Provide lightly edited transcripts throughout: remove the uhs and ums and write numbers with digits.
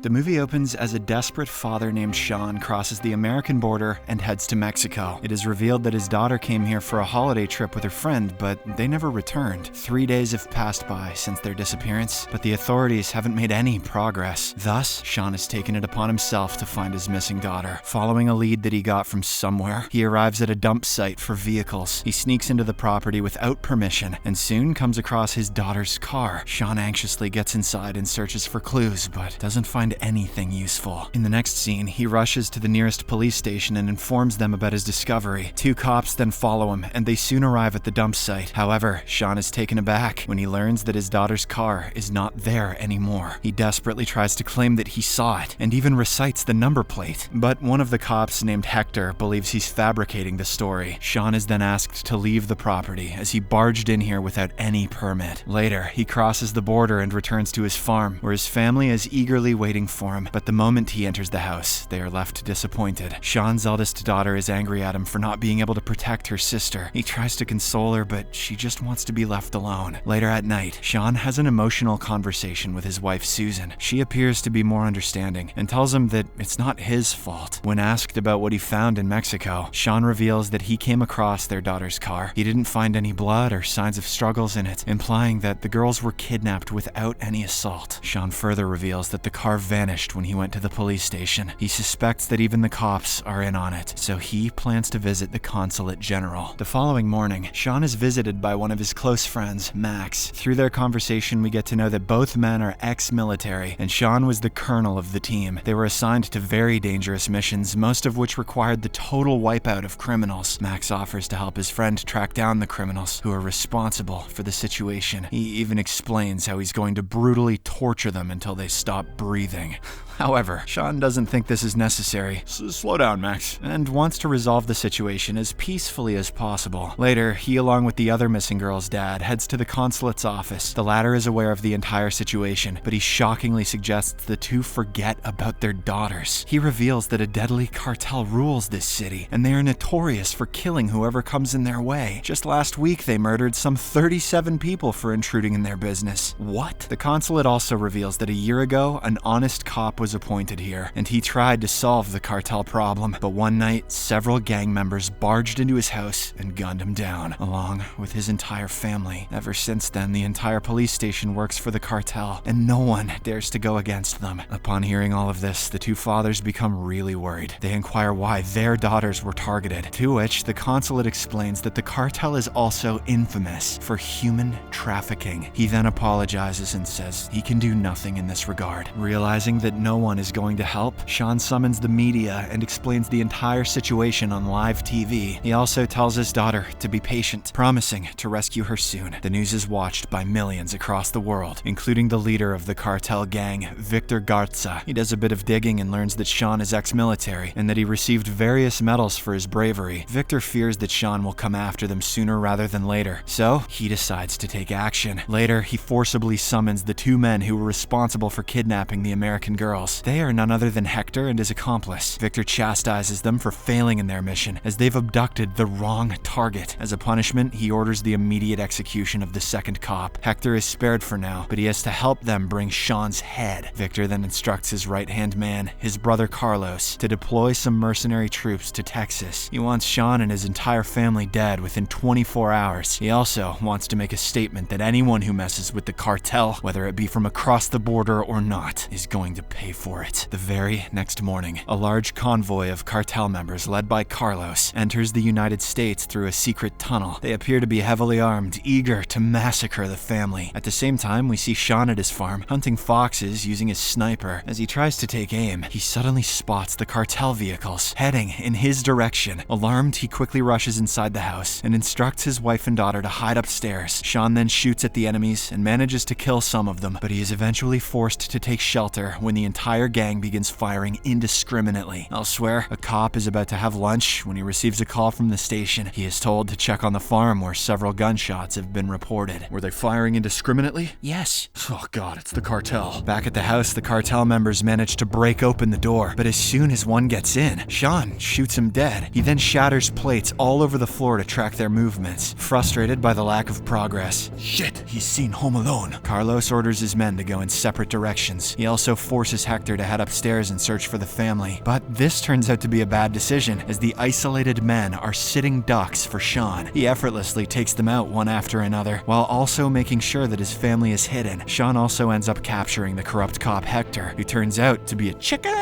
The movie opens as a desperate father named Sean crosses the American border and heads to Mexico. It is revealed that his daughter came here for a holiday trip with her friend, but they never returned. 3 days have passed by since their disappearance, but the authorities haven't made any progress. Thus, Sean has taken it upon himself to find his missing daughter. Following a lead that he got from somewhere, he arrives at a dump site for vehicles. He sneaks into the property without permission and soon comes across his daughter's car. Sean anxiously gets inside and searches for clues, but doesn't find anything useful. In the next scene, he rushes to the nearest police station and informs them about his discovery. 2 cops then follow him, and they soon arrive at the dump site. However, Sean is taken aback when he learns that his daughter's car is not there anymore. He desperately tries to claim that he saw it, and even recites the number plate. But one of the cops, named Hector, believes he's fabricating the story. Sean is then asked to leave the property, as he barged in here without any permit. Later, he crosses the border and returns to his farm, where his family is eagerly waiting for him, but the moment he enters the house, they are left disappointed. Sean's eldest daughter is angry at him for not being able to protect her sister. He tries to console her, but she just wants to be left alone. Later at night, Sean has an emotional conversation with his wife Susan. She appears to be more understanding and tells him that it's not his fault. When asked about what he found in Mexico, Sean reveals that he came across their daughter's car. He didn't find any blood or signs of struggles in it, implying that the girls were kidnapped without any assault. Sean further reveals that the car vanished when he went to the police station. He suspects that even the cops are in on it, so he plans to visit the consulate general. The following morning, Sean is visited by one of his close friends, Max. Through their conversation, we get to know that both men are ex-military, and Sean was the colonel of the team. They were assigned to very dangerous missions, most of which required the total wipeout of criminals. Max offers to help his friend track down the criminals who are responsible for the situation. He even explains how he's going to brutally torture them until they stop breathing. However, Sean doesn't think this is necessary. Slow down, Max. And wants to resolve the situation as peacefully as possible. Later, he, along with the other missing girl's dad, heads to the consulate's office. The latter is aware of the entire situation, but he shockingly suggests the two forget about their daughters. He reveals that a deadly cartel rules this city, and they are notorious for killing whoever comes in their way. Just last week, they murdered some 37 people for intruding in their business. What? The consulate also reveals that a year ago, an honest cop was appointed here, and he tried to solve the cartel problem, but one night, several gang members barged into his house and gunned him down, along with his entire family. Ever since then, the entire police station works for the cartel, and no one dares to go against them. Upon hearing all of this, the two fathers become really worried. They inquire why their daughters were targeted, to which the consulate explains that the cartel is also infamous for human trafficking. He then apologizes and says he can do nothing in this regard. Realizing that no one is going to help, Sean summons the media and explains the entire situation on live TV. He also tells his daughter to be patient, promising to rescue her soon. The news is watched by millions across the world, including the leader of the cartel gang, Victor Garza. He does a bit of digging and learns that Sean is ex-military and that he received various medals for his bravery. Victor fears that Sean will come after them sooner rather than later, so he decides to take action. Later, he forcibly summons the 2 men who were responsible for kidnapping the American girls. They are none other than Hector and his accomplice. Victor chastises them for failing in their mission, as they've abducted the wrong target. As a punishment, he orders the immediate execution of the second cop. Hector is spared for now, but he has to help them bring Sean's head. Victor then instructs his right-hand man, his brother Carlos, to deploy some mercenary troops to Texas. He wants Sean and his entire family dead within 24 hours. He also wants to make a statement that anyone who messes with the cartel, whether it be from across the border or not, is going to pay for it. The very next morning, a large convoy of cartel members led by Carlos enters the United States through a secret tunnel. They appear to be heavily armed, eager to massacre the family. At the same time, we see Sean at his farm, hunting foxes using his sniper. As he tries to take aim, he suddenly spots the cartel vehicles heading in his direction. Alarmed, he quickly rushes inside the house and instructs his wife and daughter to hide upstairs. Sean then shoots at the enemies and manages to kill some of them, but he is eventually forced to take shelter when the entire gang begins firing indiscriminately. Elsewhere, a cop is about to have lunch when he receives a call from the station. He is told to check on the farm where several gunshots have been reported. Were they firing indiscriminately? Yes. Oh god, it's the cartel. Back at the house, the cartel members manage to break open the door, but as soon as one gets in, Sean shoots him dead. He then shatters plates all over the floor to track their movements. Frustrated by the lack of progress, shit, he's seen Home Alone. Carlos orders his men to go in separate directions. He also forces Hector to head upstairs and search for the family. But this turns out to be a bad decision, as the isolated men are sitting ducks for Sean. He effortlessly takes them out one after another, while also making sure that his family is hidden. Sean also ends up capturing the corrupt cop Hector, who turns out to be a chicken.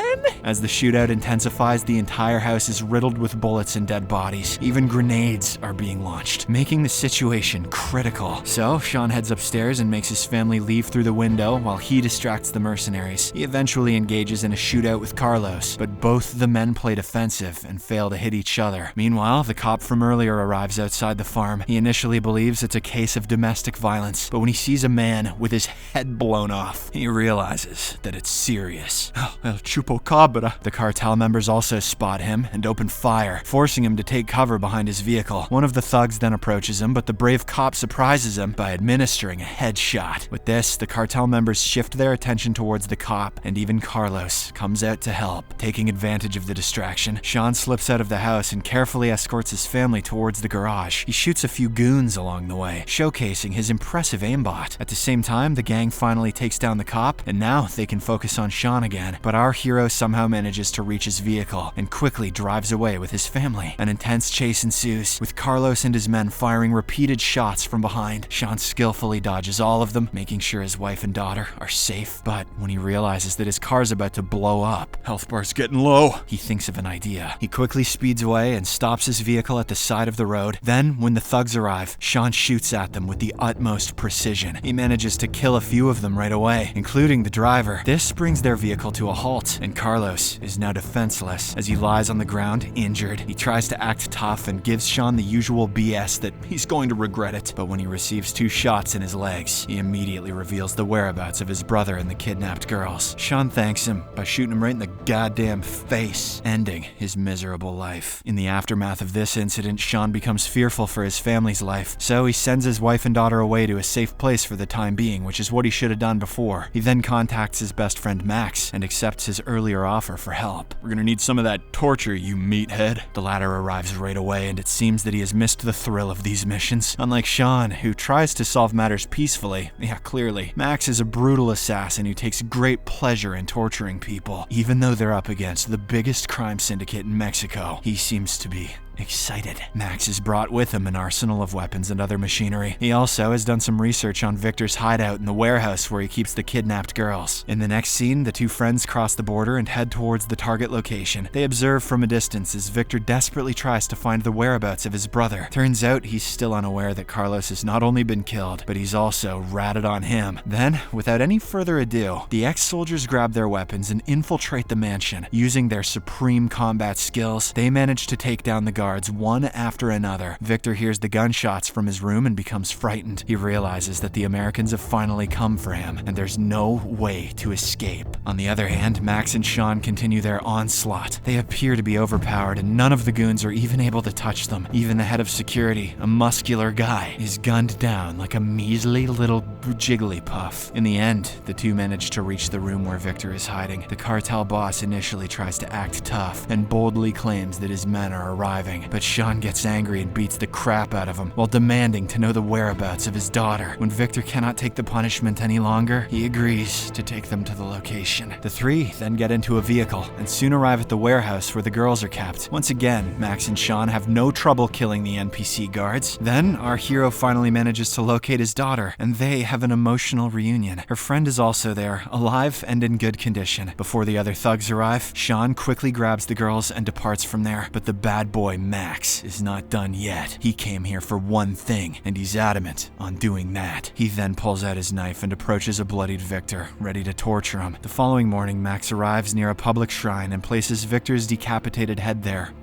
As the shootout intensifies, the entire house is riddled with bullets and dead bodies. Even grenades are being launched, making the situation critical. So Sean heads upstairs and makes his family leave through the window while he distracts the mercenaries. He eventually engages in a shootout with Carlos, but both the men play defensive and fail to hit each other. Meanwhile, the cop from earlier arrives outside the farm. He initially believes it's a case of domestic violence, but when he sees a man with his head blown off, he realizes that it's serious. El Chupacabra. The cartel members also spot him and open fire, forcing him to take cover behind his vehicle. One of the thugs then approaches him, but the brave cop surprises him by administering a headshot. With this, the cartel members shift their attention towards the cop, and even Carlos comes out to help. Taking advantage of the distraction, Sean slips out of the house and carefully escorts his family towards the garage. He shoots a few goons along the way, showcasing his impressive aimbot. At the same time, the gang finally takes down the cop, and now they can focus on Sean again. But our hero somehow manages to reach his vehicle and quickly drives away with his family. An intense chase ensues, with Carlos and his men firing repeated shots from behind. Sean skillfully dodges all of them, making sure his wife and daughter are safe. But when he realizes that his car's about to blow up, health bar's getting low, he thinks of an idea. He quickly speeds away and stops his vehicle at the side of the road. Then, when the thugs arrive, Sean shoots at them with the utmost precision. He manages to kill a few of them right away, including the driver. This brings their vehicle to a halt, and Carlos is now defenseless. As he lies on the ground, injured, he tries to act tough and gives Sean the usual BS that he's going to regret it. But when he receives 2 shots in his legs, he immediately reveals the whereabouts of his brother and the kidnapped girls. Sean thanks him by shooting him right in the goddamn face, ending his miserable life. In the aftermath of this incident, Sean becomes fearful for his family's life, so he sends his wife and daughter away to a safe place for the time being, which is what he should have done before. He then contacts his best friend Max and accepts his earlier offer for help. "We're gonna need some of that torture, you meathead." The latter arrives right away, and it seems that he has missed the thrill of these missions. Unlike Sean, who tries to solve matters peacefully, clearly, Max is a brutal assassin who takes great pleasure in torturing people. Even though they're up against the biggest crime syndicate in Mexico, he seems to be excited. Max has brought with him an arsenal of weapons and other machinery. He also has done some research on Victor's hideout in the warehouse where he keeps the kidnapped girls. In the next scene, the two friends cross the border and head towards the target location. They observe from a distance as Victor desperately tries to find the whereabouts of his brother. Turns out he's still unaware that Carlos has not only been killed, but he's also ratted on him. Then, without any further ado, the ex-soldiers grab their weapons and infiltrate the mansion. Using their supreme combat skills, they manage to take down the guards one after another. Victor hears the gunshots from his room and becomes frightened. He realizes that the Americans have finally come for him, and there's no way to escape. On the other hand, Max and Sean continue their onslaught. They appear to be overpowered, and none of the goons are even able to touch them. Even the head of security, a muscular guy, is gunned down like a measly little jigglypuff. In the end, the two manage to reach the room where Victor is hiding. The cartel boss initially tries to act tough and boldly claims that his men are arriving. But Sean gets angry and beats the crap out of him while demanding to know the whereabouts of his daughter. When Victor cannot take the punishment any longer, he agrees to take them to the location. The three then get into a vehicle and soon arrive at the warehouse where the girls are kept. Once again, Max and Sean have no trouble killing the NPC guards. Then, our hero finally manages to locate his daughter, and they have an emotional reunion. Her friend is also there, alive and in good condition. Before the other thugs arrive, Sean quickly grabs the girls and departs from there, but the bad boy Max is not done yet. He came here for one thing, and he's adamant on doing that. He then pulls out his knife and approaches a bloodied Victor, ready to torture him. The following morning, Max arrives near a public shrine and places Victor's decapitated head there.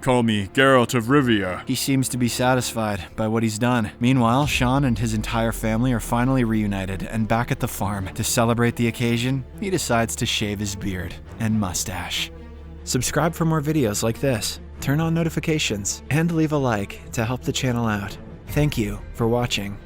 Call me Geralt of Rivia. He seems to be satisfied by what he's done. Meanwhile, Sean and his entire family are finally reunited and back at the farm. To celebrate the occasion, he decides to shave his beard and mustache. Subscribe for more videos like this, turn on notifications, and leave a like to help the channel out. Thank you for watching.